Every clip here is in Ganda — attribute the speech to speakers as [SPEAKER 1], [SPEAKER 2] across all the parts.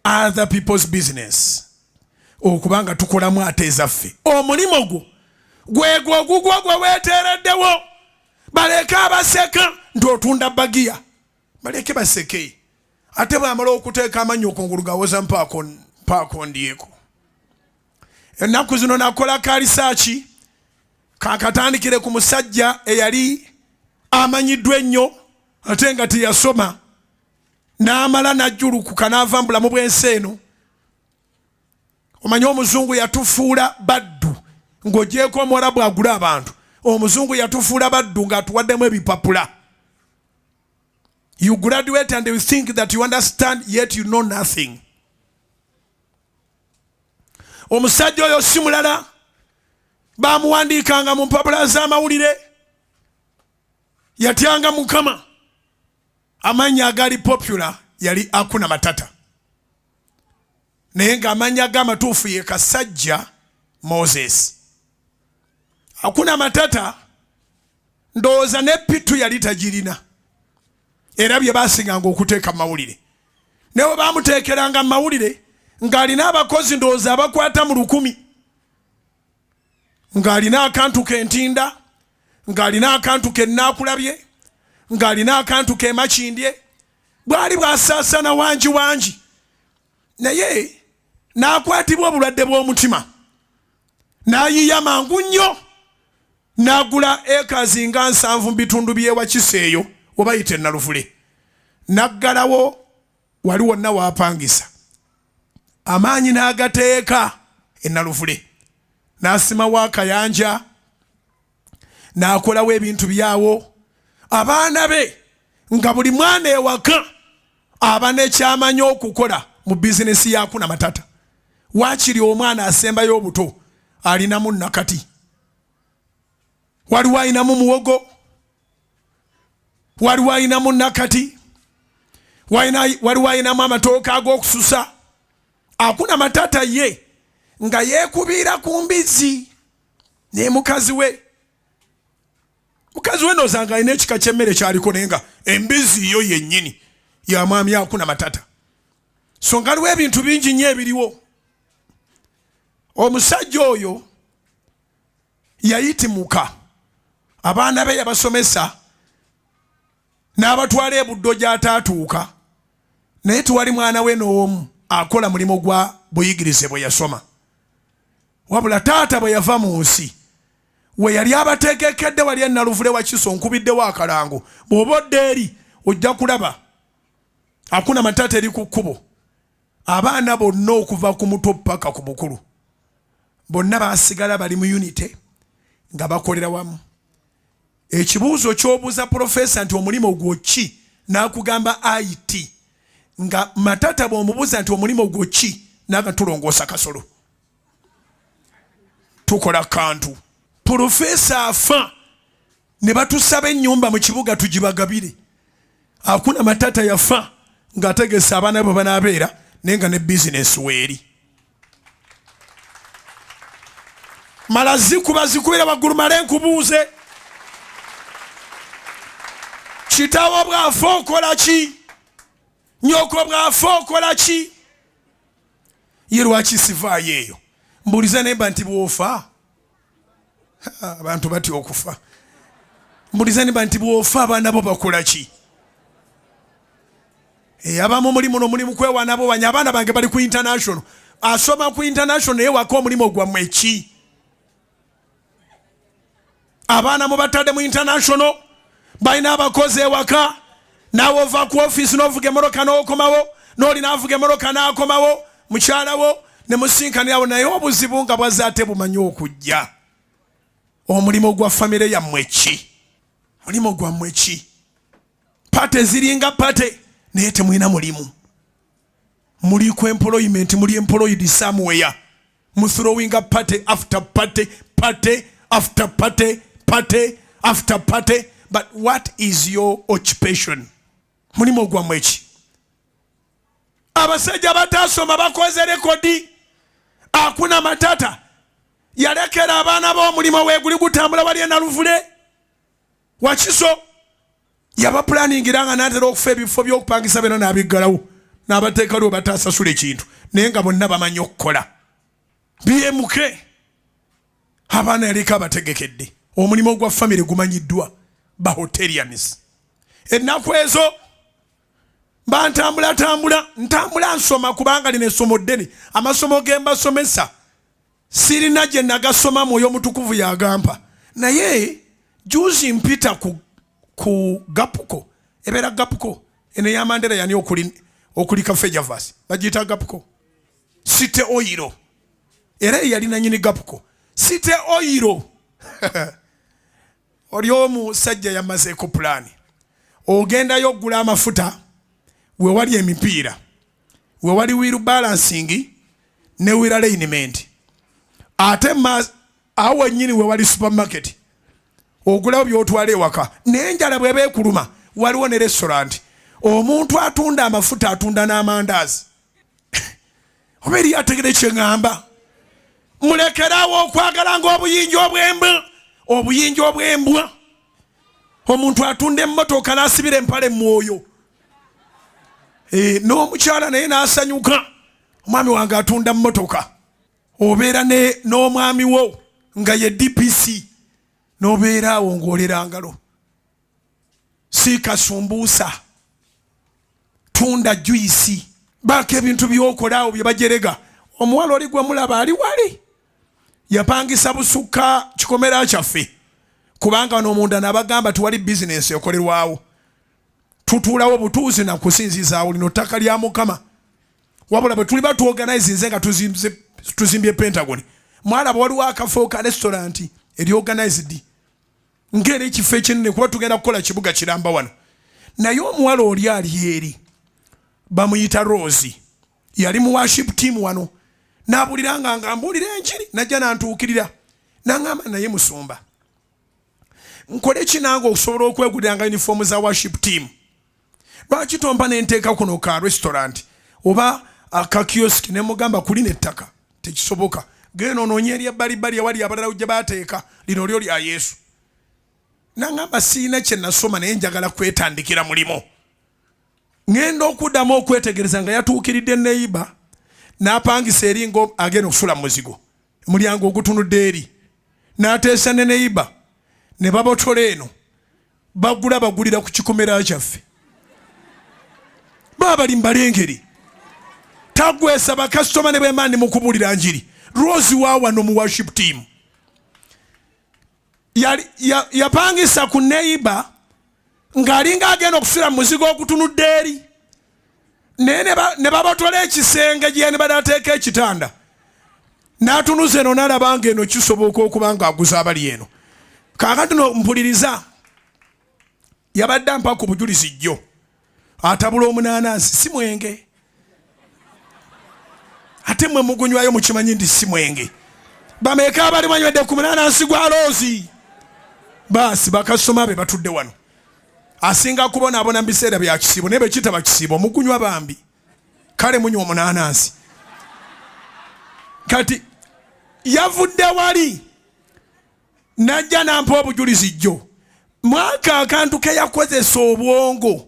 [SPEAKER 1] other people's business. Okubanga tukolamu ate ezaffe. Omulimu gwo gwegwo gugwo gwe weeteereddewo. Baleke abaseka nti otunda bagiya. Baleke baseke. Ate bwamala okuteeka amannya okungulu gawoza mpaako ndieko. Ennaku zino nakola ka research kakatandikire ku musajja eyali amanyiddwa ennyo ate nga teyasoma n'amala najjulukuka n'ava mu bulamu bw'ensi eno. Omanyi omuzungu yatufuula baddu ng'ogyeko omuwarabu agula abantu. Omuzungu yatufuula baddu ng'atuwaddemu ebipapula. You graduate and you think that you understand, yet you know nothing. Omusajja oyo si mulala bamuwandiikanga mu mpapula z'amawulire. Yatyanga Mukama. Amanya agali popular yali Hakuna Matata. Naye ng'amanya g'amatuufu ye Kasajja Moses. Hakuna Matata ndowooza ne pitu yali tagirina. Era bye baasinganga okuteeka mu mawulire. Naye bwe baamuteekeranga mu mawulire ng'alina abakozi ndowooza abakwata mu 1,000. Ng'alina akantu k'entinda, ng'alina akantu k'ennaakulabye, ng'alina akantu k'emakindye. Bwali bw'asaasana wangi. Naye n'akwatibwa obulwadde bw'omutima. N'ayiya mangu nnyo. N'agula ekazi nga 7 mu bitundu by'ewa Kiseeyo oba yite Naluvule. N'aggalawo wali wonna waapangisa. Amaanyi n'agateeka e Naluvule. N'asimawo akayanja. N'akolawo ebintu byawo. Abaana be nga buli mwana ewaka aba n'ekyamanyi okukola mu bizinesi ya Hakuna Matata. Waakiri omwana asembayo obuto alinamu nakati. Waliwo alinamu muwogo. Waliwo alinamu nakati. Waliwo alinamu amatooka ag'okususa. Hakuna Matata ye nga yeekubiira ku mbizi ne mukazi we. Mukazi we nozanga alina ekika ky'emmere kyaliko naye nga embizi yo yennyini ya mwami Hakuna Matata. So nga aliwo ebintu bingi nnyo ebiriwo. Omusajja oyo yayitimuka. Abaana be yabasomesa n'abatwala ebuddo gy'ataatuuka. Naye tewali mwana we n'omu akola mulimo gwa buyigirize bwe yasoma. Wabula taata bwe yava mu nsi we yali abateekekedde wali e Naluvule wa Kiso nkubiddewo akalango. Bw'oba odda eri ojja kulaba Hakuna Matata eri ku kkubo. Abaana bonna okuva ku muto paka ku mukulu bonna baasigala bali mu unity nga bakolera wamu. Ekibuuzo ky'obuuza Profesa nti omulimu gwo ki n'akugamba IT, nga Matata bw'omubuuza nti omulimu gwo ki n'aga tulongoosa kasolo. Tukola kantu. Profesa afa ne batusaba ennyumba mu kibuga tugibagabire. Hakuna Matata yafa ng'ategesa abaana be banaabeera naye nga ne bizinesi weeri. Mala zikubira waggulu male nkubuuze. Kitaawo bw'afa okola ki? Nnyoko bw'afa okola ki? Ye lwaki sivaayo eyo? Mbuuliza nemba nti bw'ofa. Abantu batya okufa. Mbuuliza nemba nti bw'ofa abaana bo bakola ki? Abamu mulimu n'omulimu kwewaana bo wanya. Abaana bange bali ku international. Asoma ku international naye waka omulimu gwammwe ki? Abaana mubatadde mu international balina abakozi ewaka. Naawe ova ku office n'ovuga emmotoka n'okomawo, n'oli n'avuga emmotoka n'akomawo, mukyalawo ne musinkanirawo, naye obuzibu nga bwazze ate bumanyi okujja. Omulimu gwa famire yammwe ki? Mulimu gwammwe ki? Pate ziringa pate naye temulina mulimu. Muli ku employment, muli employed somewhere. Mu throwing up party after party, party after party, party after party. But what is your occupation? Mulimu gwammwe ki? Abasajja bataasoma bakoze rekodi. Hakuna Matata yalekera abaana b'omulimu weeguli gutambula wali e Naluvule wa Kiso. Yaba planningira nga n'atera okufa ebifo by'okupangisa bino n'abiggalawo n'abateeka waliwo bataasasula ekintu naye nga bonna bamanyi okukola. BMK abaana yaliko abategekedde. Omulimu gwa famire gumanyiddwa ba hotelians. Ennaku ezo ntambula nsoma kubanga lino essomo ddene. Amasomo ge mbasomesa sirina gye nagasoma Mwoyo Mutukuvu yagampa. Naye juzi mpita ku Gapuko. Ebeera Gapuko. Eno ya Mandela yani okuli Cafe Javas. Bagiyita Gapuko. Site Oiro. Era yali nannyini Gapuko. Site Oiro. Oli omusajja yamazeeko pulaani. Ogendayo okugula amafuta we wali emipiira. We wali wheel balancing ne wheel alignment. Ate awo nnyini we wali supermarket. Ogulawo by'otwala ewaka. Naye enjala bw'eba ekuluma waliwo ne restaurant. Omuntu atunda amafuta atunda n'amandaazi. Oba eri ategere kye ŋŋamba. Mulekerawo okwagalanga obuyinja obw'embwa. Omuntu atunda emmotoka n'asibira empale Mwoyo. N'omukyala naye n'asanyuka. Omwami wange atunda mmotoka. Obeera n'omwami wo nga ye DPC. N'obeera awo ng'olera ngalo. Siika sumbuusa. Tunda juisi. Baako ebintu by'okola awo bye bajerega. Omuwala oli gwe mulaba ali wali. Yapangisa busukka kikomera kyaffe. Kubanga n'omunda n'abagamba tuwali bizinensi ekolerwawo. Tutuulawo butuuzi na kusinzizaawo lino ttaka lya Mukama. Wabula bwe tuli batuorganize nga tuzimbye Pentagon. Mwalaba waliwo akafo ka restaurant eri organized. Ngera ekifo ekinene kuba tugenda kukola kibuga kiramba wano. Naye omuwala oli ali eri. Bamuyita Rose. Yali mu worship team wano. N'abuliranga nga mbuulira enjiri najja nantuukirira. N'angamba naye Musumba. Nkole kinanga okusobola okweguliranga uniform za worship team. Lwaki tompa n'enteeka kuno ka restaurant oba aka kiosk ne mugamba kulina ettaka tekisoboka. Genda onoonye eri ebbalibbali awali abalala gye baateeka lino lyo lya Yesu. N'angamba siina kye nasoma naye njagala kwetandikira mulimu. Ngenda okuddamu okwetegereza nga yatuukiridde neyiba n'apangisa eringo agenda okusula mu muzigo. Mulyango ogutunudde eri. N'ateesa ne neyiba ne babotola eno bagulira ku kikomera kyaffe. Baba limbalengeri. Tagwesa bakasitoma ne bemandi mu kubulira njiri. Rose wawa no mu worship team. Yapangisa ku neyiba ng'alinga agenda okusula mu muzigo ogutunudde eri. Ne babotola ekisenge gye ne badateeka ekitanda. N'atunuza eno n'alabanga eno kisoboka okuba ng'aguza abali eno. Kaakati no mpuliriza. Yabadde ampa ku bujulizi jjo. Atabula omunaanansi si mwenge. Ate mwe mugunywayo mukimanyi ndi si mwenge. Bameeka abali banywedde ku munaanansi gwa Rose. Basi bakasoma be batudde wano. Asinga kubonaabona mu biseera bya kisiibo naye bwe kitaba kisiibo mugunywa bambi. Kale munywa omunaanansi. Kati yavudde wali najja nampa obujulizi jjo. Mwaka akantu ke yakozesa obwongo.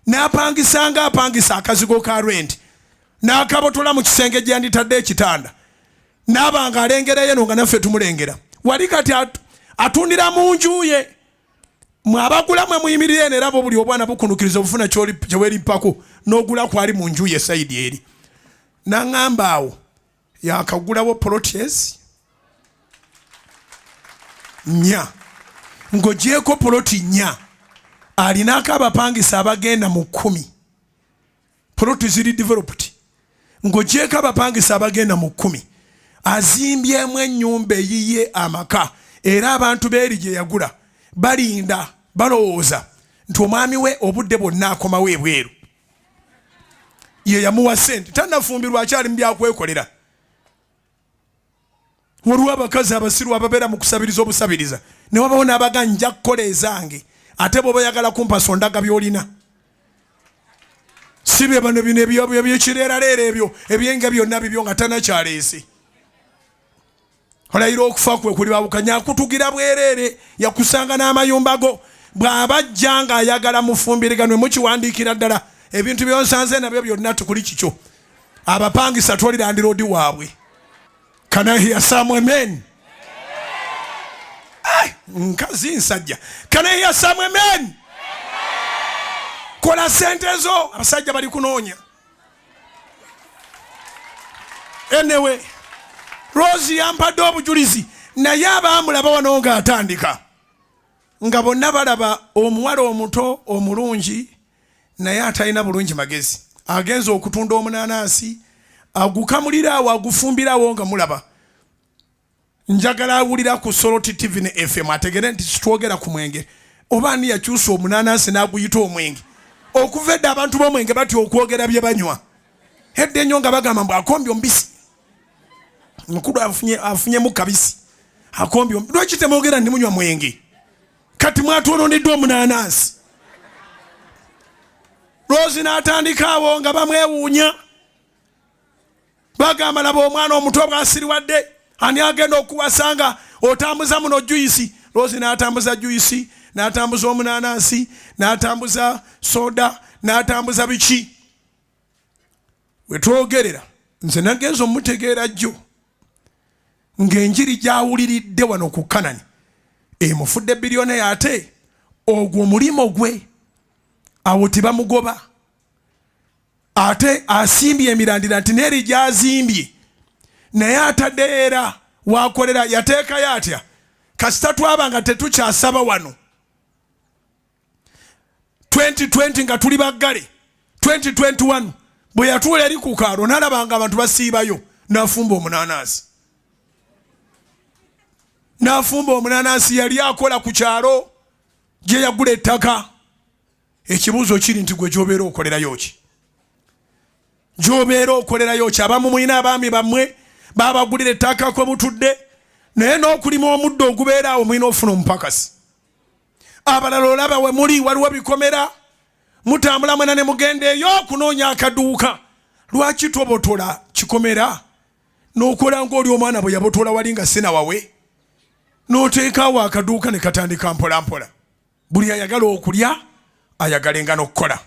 [SPEAKER 1] N'apangisa akazigo ka rent. N'akabotola mu kisenge gye yanditadde ekitanda. N'abanga alengerayo eno nga naffe tumulengera. Wali kati atundira mu nju ye. Mwabagula mwe muyimirire era bo buli obwana bukunukiriza obufuna kye weerimpako n'ogula kwali mu nju ye sayidi eri. N'angamba awo yakagulawo plotes nnya. Ng'ogyeko poloti nnya. Alinaako abapangisa abagenda mu 10. Poloti ziri developed. Ng'ogyeko abapangisa abagenda mu 10. Azimbyemu ennyumba eyiye amaka. Era abantu beeri gye yagula balinda balowooza nti omwami we obudde bwonna akomawo ebweru. Ye yamuwa ssente. Tannafumbirwa akyali mu byakwekolera. Waliwo abakazi abasiru ababeera mu kusabiriza obusabiriza. Ne wabawo n'abaga nja kukola ezange. Ate bw'oba oyagala kumpa sondaga by'olina. Si bye bano bino ebyekireeraleera ebyo ebyenga byonna bibyo nga tanakyaleese. Olayira okufa kwe kuli babukanya akutugira bwereere yakusanga n'amayumba go. Bw'abajja ng'ayagala mufumbiriganwe mukiwandiikira ddala ebintu byonsanze nabyo byonna tukuli kikyo abapangisa twolira ndiroodi waabwe. Can I hear some amen? Nkazi nsajja. Can I hear some amen? Kola sente zo abasajja bali kunoonya. Anyway, Rosie yampadde obujulizi naye abaamulaba wano ng'atandika nga bonna balaba omuwala omuto omulungi naye atalina bulungi magezi. Agenza okutunda omunanaasi agukamulira awo agufumbira awo nga mulaba. Njagala awulira ku Soroti TV ne FM ategere nti kitwogera ku mwenge. Oba ani yakyusa omunanaasi n'aguyita omwenge. Okuva edda abantu b'omwenge batya okwogera bye banywa. Hedde ennyo nga bagamba mbu akombi ombisi. Mukulu afunyemu kabisi. Akombi ombisi. Lwaki temwogera ndi munywa mwenge? Kati mwatwononeddwa omunanaasi. Rozi n'atandika awo nga bamwewuunya. Bagamba laba omwana omuto bw'asiriwadde. Ani agenda okuwasanga otambuza muno juisi. Rozi n'atambuza juisi, n'atambuza omunanaasi, n'atambuza soda, n'atambuza biki. Wetwogerera nze nagenza omutegeera jjo ng'enjiri gy'awuliridde wano ku Kanani emufudde biliyone ate ogwo omulimo gwe awo tebamugoba ate asimbye emirandira nti neeri gy'azimbye naye atadde era wakolera yateekayo atya kasita twaba nga tetukyasaba wano 2020 nga tuli baggale 2021 bwe yatuula eri ku kaalo n'alabanga abantu basiibayo n'afumba omunanaasi. N'afumba omunanaasi yali akola ku kyalo gye yagula ettaka. Ekibuuzo kiri nti gwe gy'obeera okolerayo ki? Gy'obeera okolerayo ki? Abamu mulina abaami bammwe babagulira ettaka kwe mutudde naye n'okulima omuddo ogubeera awo mulina ofuna omupakasi. Abalala olaba we muli waliwo bikomera mutambula mwena ne mugenda eyo okunoonya akaduuka. Lwaki tobotola kikomera n'okola ng'oli omwana bwe yabotola wali nga sinawawe n'oteekaawo akaduuka ne katandika mpola mpola. Buli ayagala okulya ayagalenga n'okukola.